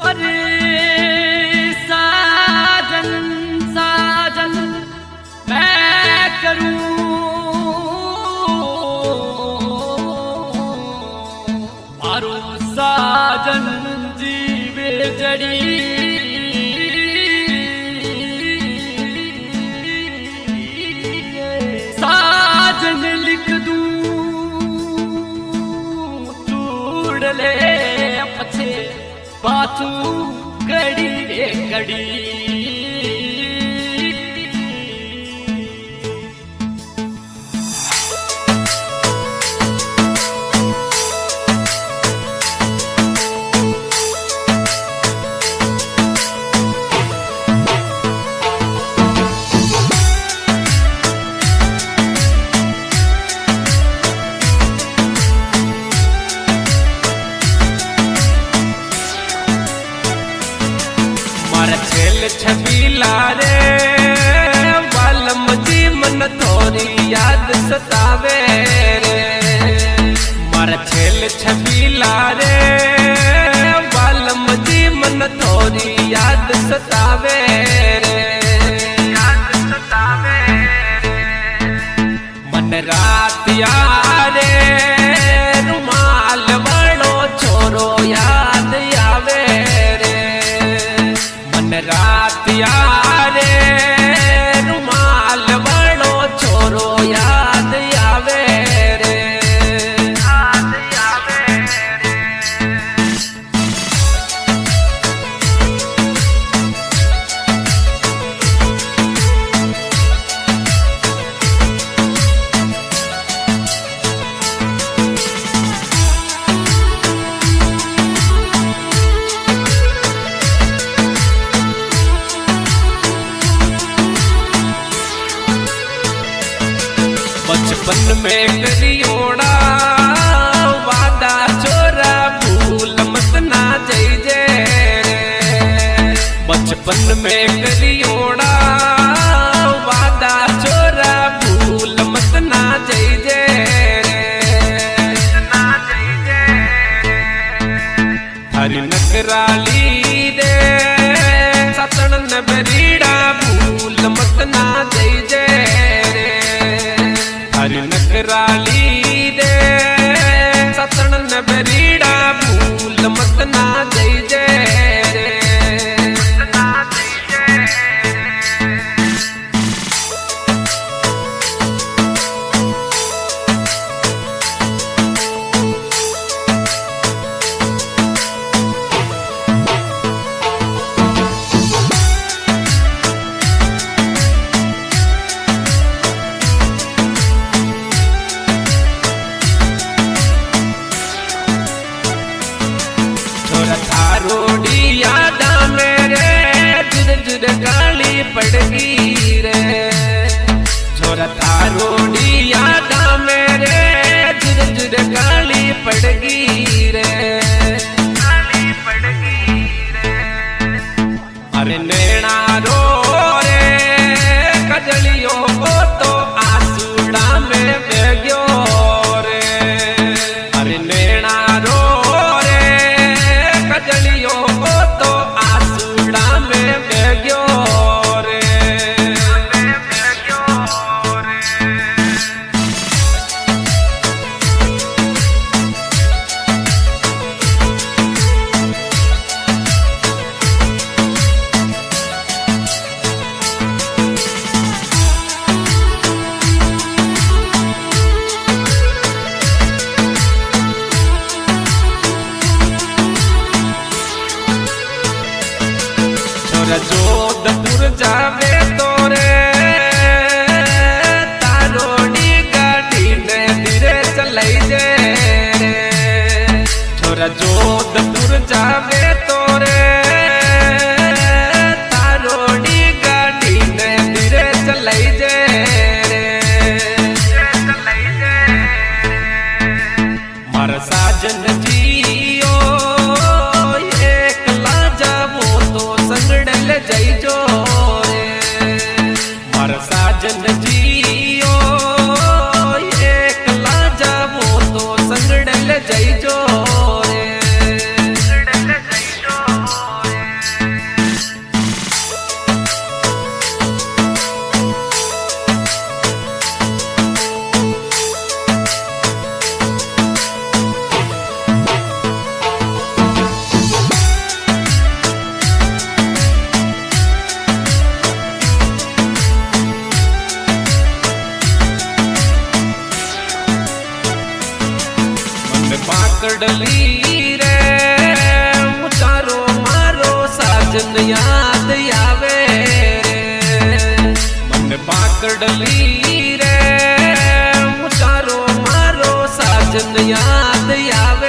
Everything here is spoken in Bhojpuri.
अरे साजन साजन मैं करूं मारो साजन जीवे जड़ी साजन लिख दूं चूड़ ले पछे पाछू कड़ी रे कड़ी छबीला रे वालम जी मन थोड़ी याद सतावे रे मारा छेल छबीला रे वालम जी मन थोड़ी याद सतावे रे याद सतावे मन रात यारे रुमाल बड़ो छोरो याद आवे रात यारे रुमाल बड़ो छोरो याद आवे रे याद आवे रे बचपन में करियोड़ा वादा छोरा भूल मत ना जाइजे बचपन में करियोड़ा वादा छोरा भूल मत ना जाइजे हरी नकराली रे सतन बरीड़ा भूल मत ना जाइजे हरी नकराली रे सतन बरीड़ा भूल मत ना जाइजे थारोड़ी यादा मेरे जुद जुद गाली पड़गी रे छोरा थारोड़ी यादा मेरे जुद जुद गाली पड़गी रे गाली पड़गी रे अरे नैना रो रे कजलियों को तो आंसुड़ा में बहग्यो रे अरे नैना रो कजलियों को तो आंसुड़ा में बहग्यो रे जोधपुर जावे तो रे तारोड़ी गाड़ी ने धीरे चलाई जे छोरा जोधपुर जावे तो रे तारोड़ी गाड़ी ने धीरे चलाई जे मारा साजन जियो एकला जावो तो संगड़ल जाइजो रे मारा साजन जियो एकला जावो तो संगड़ल जाइजो रे संगड़ल जाइजो સાજન યાદ આવે મને પાકડલી રે હું તારો મારો સાજન યાદ આવે